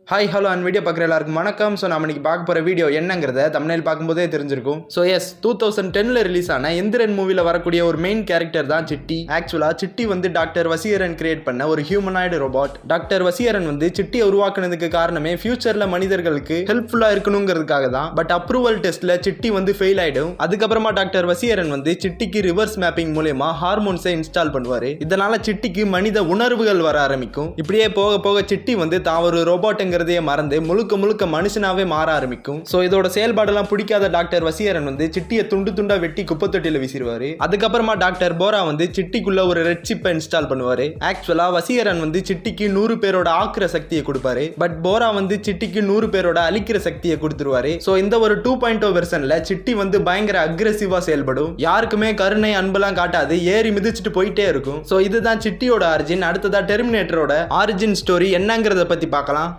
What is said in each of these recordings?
Hi hello and video பார்க்குற எல்லாருக்கும் வணக்கம். ஸோ நம்ம இன்னைக்கு பார்க்க போகிற வீடியோ என்னங்கிறத தமிழில் பார்க்கும்போதே தெரிஞ்சிருக்கும். ஸோ எஸ் 2010 ரிலீஸ் ஆன எந்திரன் மூவியில் வரக்கூடிய ஒரு மெயின் கேரக்டர் தான் சிட்டி. ஆக்சுவலாக சிட்டி வந்து டாக்டர் வசீகரன் கிரியேட் பண்ண ஒரு ஹியூமனாய்டு ரோபாட். டாக்டர் வசீகரன் வந்து சிட்டியை உருவாக்குனதுக்கு காரணமே ஃபியூச்சரில் மனிதர்களுக்கு ஹெல்ப்ஃபுல்லாக இருக்கணுங்கிறதுக்காக தான். பட் அப்ரூவல் டெஸ்ட்டில் சிட்டி வந்து ஃபெயில் ஆகிடும். அதுக்கப்புறமா டாக்டர் வசீகரன் வந்து சிட்டிக்கு ரிவர்ஸ் மேப்பிங் மூலமா ஹார்மோன்ஸை இன்ஸ்டால் பண்ணுவார். இதனால சிட்டிக்கு மனித உணர்வுகள் வர ஆரம்பிக்கும். இப்படியே போக போக சிட்டி வந்து தான் ஒரு ரோபாட்டுங்க மறந்து முழுக்க முழுக்க மனுஷனாவே மாற ஆரம்பிக்கும். சோ இதோட செயல்பாடெல்லாம் பிடிக்காத டாக்டர் வசீகரன் வந்து சிட்டியை துண்டு துண்டா வெட்டி குப்பத்தொட்டியில வீசிடுவாரு. அதுக்கப்புறமா டாக்டர் போரா வந்து சிட்டிக்குள்ள ஒரு ரெட் சிப்பை இன்ஸ்டால் பண்ணுவாரு. ஆக்சுவலா வசீகரன் வந்து சிட்டிக்கு 100 பேரோட ஆக்குற சக்தியை கொடுப்பாரு. பட் போரா வந்து சிட்டிக்கு 100 பேரோட அழிக்கிற சக்தியை கொடுத்துருவாரு. சோ இந்த ஒரு 2.0 வெர்ஷன்ல சிட்டி வந்து பயங்கர அக்ரெசிவா செயல்படும். யாருக்குமே கருணை அன்பெல்லாம் காட்டாது, ஏறி மிதிச்சுட்டு போயிட்டே இருக்கும். சோ இதுதான் சிட்டியோட ஆரிஜின். அடுத்ததா டெர்மினேட்டரோட ஆரிஜின் ஸ்டோரி என்னங்கறத பத்தி பார்க்கலாம்.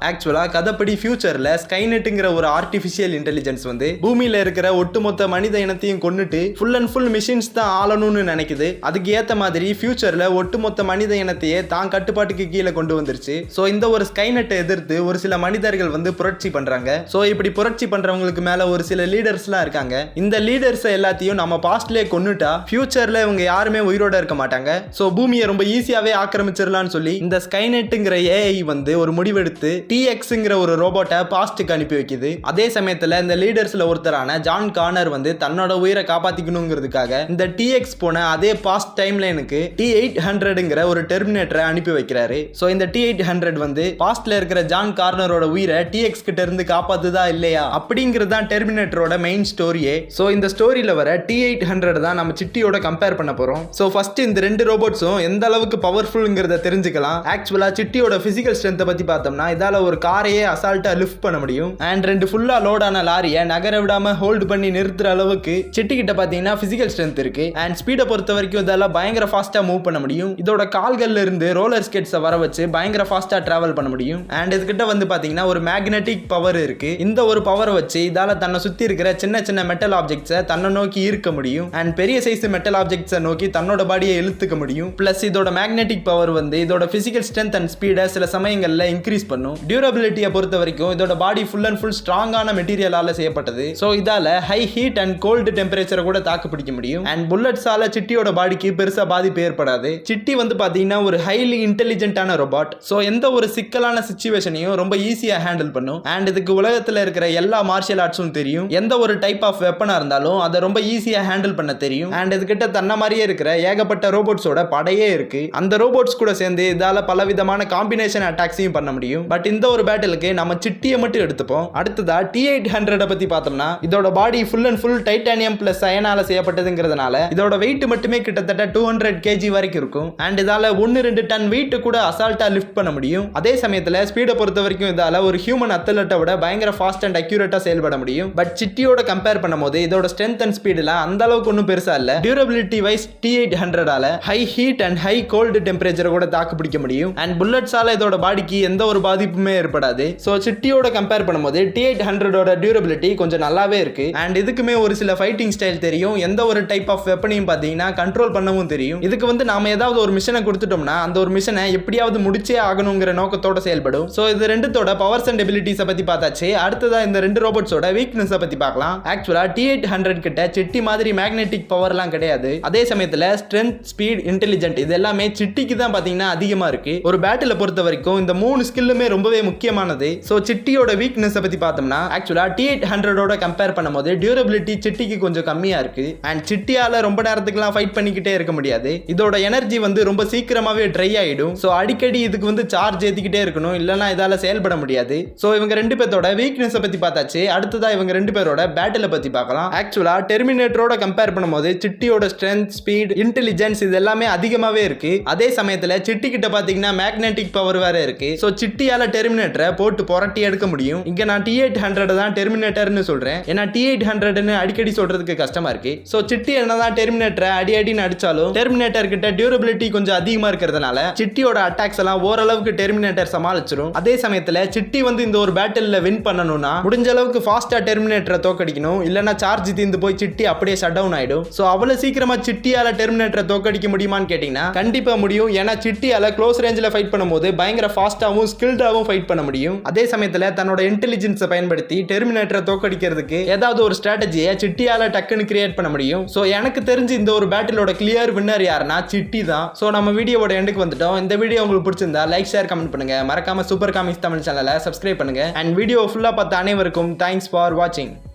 கதைப்படி ஃபியூச்சர்ல ஸ்கைநெட்ங்கிற ஒரு ஆர்டிஃபிஷியல் இன்டெலிஜென்ஸ் வந்து பூமியில இருக்கிற ஒட்டுமொத்த மனித இனத்தையும் கொன்னுட்டு ஃபுல் அண்ட் ஃபுல் மிஷின்ஸ் தான் ஆளணும்னு நினைக்குது. அதுக்கு ஏத்த மாதிரி ஃபியூச்சர்ல ஒட்டுமொத்த மனித இனத்தையே தான் கட்டுப்பாட்டுக்கு கீழே கொண்டு வந்துருச்சு. சோ இந்த ஒரு ஸ்கைநெட்டை எதிர்த்து ஒரு சில மனிதர்கள் வந்து புரட்சி பண்றாங்க. சோ இப்படி புரட்சி பண்றவங்களுக்கு மேல ஒரு சில லீடர்ஸ்லாம் இருக்காங்க. இந்த லீடர்ஸ் எல்லாத்தையும் நம்ம பாஸ்ட்லயே கொன்னுட்டா ஃபியூச்சர்ல இவங்க யாருமே உயிரோட இருக்க மாட்டாங்க. சோ பூமியை ரொம்ப ஈஸியாவே ஆக்கிரமிச்சிடலாம்னு சொல்லி இந்த ஸ்கைநெட்ங்கிற ஏஐ வந்து ஒரு முடிவெடுத்து டிஎக்ஸ்ங்கிற ஒரு ரோபோட்டை பாஸ்டுக்கு அனுப்பி வைக்குது. அதே சமயத்துல இந்த லீடர்ஸ்ல ஒருத்தரான ஜான் கார்னர் வந்து தன்னோட உயிரை காப்பாத்திக்கணுங்கிறதுக்காக இந்த டிஎக்ஸ் போன அதே பாஸ்ட் டைம் லைனுக்கு T800ங்கிற ஒரு டெர்மினேட்டரை அனுப்பி வைக்கிறாரு. சோ இந்த T800 வந்து பாஸ்ட்ல இருக்கிற ஜான் கார்னரோட உயிரை டிஎக்ஸ் கிட்ட இருந்து காப்பாத்துதா இல்லையா அப்படிங்கிறது தான் டெர்மினேட்டரோட மெயின் ஸ்டோரியே. சோ இந்த ஸ்டோரியில வர T800 தான் நம்ம சிட்டியோட கம்பேர் பண்ண போறோம். சோ ஃபர்ஸ்ட் இந்த ரெண்டு ரோபோட்ஸும் எந்த அளவுக்கு பவர்ஃபுல்ங்கிறத தெரிஞ்சுக்கலாம். ஆக்சுவலா சிட்டியோட பிசிக்கல் ஸ்ட்ரென்த்தை பத்தி பார்த்தோம்னா இதால ஒரு காரையே அசால்ட்டா லிஃப்ட் பண்ண முடியும். அண்ட் ரெண்டு ஃபுல்லா லோடான லாரியை நகர விடாம ஹோல்ட் பண்ணி நிறுத்துற அளவுக்கு சிட்டி கிட்ட பாத்தீங்கன்னா பிசிக்கல் ஸ்ட்ரென்த் இருக்கு. அண்ட் ஸ்பீடை பொறுத்த வரைக்கும் இதெல்லாம் பயங்கர ஃபாஸ்டா மூவ் பண்ண முடியும். இதோட கால்கள்ல இருந்து ரோலர் ஸ்கேட்ஸை வர வச்சு பயங்கர ஃபாஸ்டா டிராவல் பண்ண முடியும். அண்ட் இதுகிட்ட வந்து பாத்தீங்கன்னா ஒரு மேக்னெட்டிக் பவர் இருக்கு. இந்த ஒரு பவரை வச்சு இதால தன்னை சுத்தி இருக்கிற சின்ன சின்ன மெட்டல் ஆப்ஜெக்ட்ஸை தன்னை நோக்கி ஈர்க்க முடியும். அண்ட் பெரிய சைஸ் மெட்டல் ஆப்ஜெக்ட்ஸை நோக்கி தன்னோட பாடியை இழுத்துக்க முடியும். பிளஸ் இதோட மேக்னெட்டிக் பவர் வந்து இதோட பிசிக்கல் ஸ்ட்ரென்த் அண்ட் ஸ்பீடை சில சமயங்கள்ல இன்க்ரீஸ் பண்ணும். டியூரபிலிட்டியை பொறுத்த வரைக்கும் இதோட பாடி ஃபுல் அண்ட் ஃபுல் ஸ்ட்ராங்கான மெட்டீரியலால செய்யப்பட்டது. சோ இதால ஹை ஹீட் அண்ட் கோல்டு டெம்பரேச்சரை கூட தாக்கு பிடிக்க முடியும். அண்ட் புல்லட்ஸால சிட்டியோட பாடிக்கு பெருசா பாதிப்பு ஏற்படாது. சிட்டி வந்து பாத்தீங்கன்னா ஒரு ஹைலி இன்டெலிஜென்ட்டான ரோபாட். சோ எந்த ஒரு சிக்கலான சிச்சுவேஷனையும் ரொம்ப ஈஸியா ஹேண்டில் பண்ணும். அண்ட் இதுக்கு உலகத்துல இருக்கிற எல்லா மார்ஷியல் ஆர்ட்ஸும் தெரியும். எந்த ஒரு டைப் ஆஃப் வெப்பனா இருந்தாலும் அதை ரொம்ப ஈஸியா ஹேண்டில் பண்ண தெரியும். அண்ட் இதுகிட்ட தன்ன மாதிரியே இருக்கிற ஏகப்பட்ட ரோபோட்ஸோட படையே இருக்கு. அந்த ரோபோட்ஸ் கூட சேர்ந்து இதால பலவிதமான காம்பினேஷன் அட்டாக்ஸையும் பண்ண முடியும். பட் இந்த ஒரு பேட்டிலுக்கு நம்ம சிட்டியை மட்டும் எடுத்துப்போம். அடுத்ததா T800 பத்தி பார்த்தோம்னா இதோட body full and full titanium plus அயனால செய்யப்பட்டதுங்கிறதுனால இதோட வெயிட் மட்டுமே கிட்டத்தட்ட 200 kg வரைக்கும் இருக்கும். அண்ட் இதால 1-2 டன் வெயிட் கூட அசால்ட்டா லிஃப்ட் பண்ண முடியும். அதே சமயத்துல ஸ்பீடை பொறுத்த வரைக்கும் இதால ஒரு ஹியூமன் அத்லெட்டை விட பயங்கர ஃபாஸ்ட் அண்ட் அக்யூரேட்டா செயல்பட முடியும். பட் சிட்டியோட கம்பேர் பண்ணும்போது இதோட ஸ்ட்ரென்த் அண்ட் ஸ்பீடுல அந்த அளவுக்கு ஒன்றும் பெருசா இல்ல. டியூரபிலிட்டி வைஸ் T800ஆல high heat and high cold டெம்பரேச்சரை கூட தாக்கு பிடிக்க முடியும். அண்ட் புல்லட்ஸால இதோட பாடிக்கு எந்த ஒரு பாதிப்புமே ஏற்படாது. சோ சிட்டியோட கம்பேர் பண்ணும்போது T800ஓட டியூரபிலிட்டி கொஞ்சம் நல்லாவே இருக்கு. அண்ட் இதுக்குமே ஒரு சில ஃபைட்டிங் ஸ்டைல் தெரியும். எந்த ஒரு டைப் ஆஃப் வெப்பனையும் பாத்தீங்கன்னா கண்ட்ரோல் பண்ணவும் தெரியும். இதுக்கு வந்து நாம ஏதாவது ஒரு மிஷனை கொடுத்துட்டோம்னா அந்த ஒரு மிஷனை எப்படியாவது முடிச்சே ஆகணுங்கிற நோக்கத்தோட செயல்படும். சோ இது ரெண்டுத்தோட பவர்ஸ் அண்ட் எபிலிட்டிஸை பத்தி பார்த்தாச்சு. அடுத்ததா இந்த ரெண்டு ரோபோட்ஸோட வீக்னஸை பத்தி பார்க்கலாம். ஆக்சுவலா T800 கிட்ட சிட்டி மாதிரி மேக்னெட்டிக் பவர்லாம் கிடையாது. அதே சமயத்துல ஸ்ட்ரென்த், ஸ்பீட், இன்டெலிஜென்ட் இது எல்லாமே சிட்டிக்கு தான் பாத்தீங்கன்னா அதிகமா இருக்கு. ஒரு பேட்டில பொறுத்த வரைக்கும் இந்த 3 ஸ்கில்லுமே ரொம்பவே முக்கியமானது. சோ சிட்டியோட வீக்னஸ் பத்தி பார்த்தோம்னா ஆக்சுவலா T800ஓட கம்பேர் பண்ணும்போது டியூரபிலிட்டி சிட்டிக்கு கொஞ்சம் கம்மியா இருக்கு. அண்ட் சிட்டியால ரொம்ப நேரத்துக்குலாம் ஃபைட் பண்ணிக்கிட்டே இருக்க முடியாது. இதோட எனர்ஜி வந்து ரொம்ப சீக்கிரமாவே ட்ரை ஆயிடும். சோ அடிக்கடி இதுக்கு வந்து சார்ஜ் ஏத்திக்கிட்டே இருக்கணும், இல்லனா இதால செயல்பட முடியாது. சோ இவங்க ரெண்டு பேரோட வீக்னஸ் பத்தி பார்த்தாச்சு. அடுத்ததா இவங்க ரெண்டு பேரோட பேட்டில பத்தி பார்க்கலாம். ஆக்சுவலா டெர்மினேட்டரோட கம்பேர் பண்ணும்போது சிட்டியோட ஸ்ட்ரென்த், ஸ்பீட், இன்டெலிஜென்ஸ் இது எல்லாமே அதிகமாவே இருக்கு. அதே சமயத்துல சிட்டி கிட்ட பாத்தீங்கன்னா மேக்னெட்டிக் பவர் வேற இருக்கு. சோ சிட்டியால டெர்மினேட்டரை போட்டு புரட்டி எடுக்க முடியும். இங்க நான் T800 தான் டெர்மினேட்டர்னு சொல்றேன். ஏன்னா T800ன்னு அடிக்கடி சொல்றதுக்கு கஷ்டமா இருக்கு. சோ சிட்டி என்னதான் டெர்மினேட்டரை அடின்னு அடிச்சாலும் டெர்மினேட்டர் கிட்ட டியூரபிலிட்டி கொஞ்சம் அதிகமா இருக்கிறதுனால சிட்டியோட அட்டாக்ஸ் எல்லாம் ஓரளவுக்கு டெர்மினேட்டர் சமாளிச்சிரும். அதே சமயத்துல சிட்டி வந்து இந்த ஒரு பேட்டில்ல வின் பண்ணணும்னா முடிஞ்ச அளவுக்கு ஃபாஸ்டா டெர்மினேட்டரை தோக்கடிக்கணும். இல்லனா சார்ஜ் தீர்ந்து போய் சிட்டி அப்படியே ஷட் டவுன் ஆயிடும். சோ அவ்வளவு சீக்கிரமா சிட்டியால டெர்மினேட்டரை தோக்கடிக்க முடியுமான்னு கேட்டீங்கன்னா கண்டிப்பா முடியும். ஏன்னா சிட்டியால க்ளோஸ் ரேஞ்சில் ஃபைட் பண்ணும்போது பயங்கர ஃபாஸ்டாவும் ஸ்கில்டாவும் ஃபைட் ஃபைட் பண்ண முடியும். அதே சமயத்துல தன்னோட இன்டெலிஜென்ஸை பயன்படுத்தி டெர்மினேட்டரை தோக்கடிக்கிறதுக்கு ஏதாவது ஒரு ஸ்ட்ராட்டஜியை சிட்டியால டக்குன்னு கிரியேட் பண்ண முடியும். சோ எனக்கு தெரிஞ்சு இந்த ஒரு பேட்டிலோட கிளியர் வின்னர் யாருன்னா சிட்டி தான். சோ நம்ம வீடியோவோட எண்டுக்கு வந்துட்டோம். இந்த வீடியோ உங்களுக்கு பிடிச்சிருந்தா லைக், ஷேர், கமெண்ட் பண்ணுங்க. மறக்காம சூப்பர் காமிக்ஸ் தமிழ் சேனலை சப்ஸ்கிரைப் பண்ணுங்க. அண்ட் வீடியோ ஃபுல்லா பார்த்த அனைவருக்கும் தேங்க்ஸ் ஃபார் வாட்சிங்.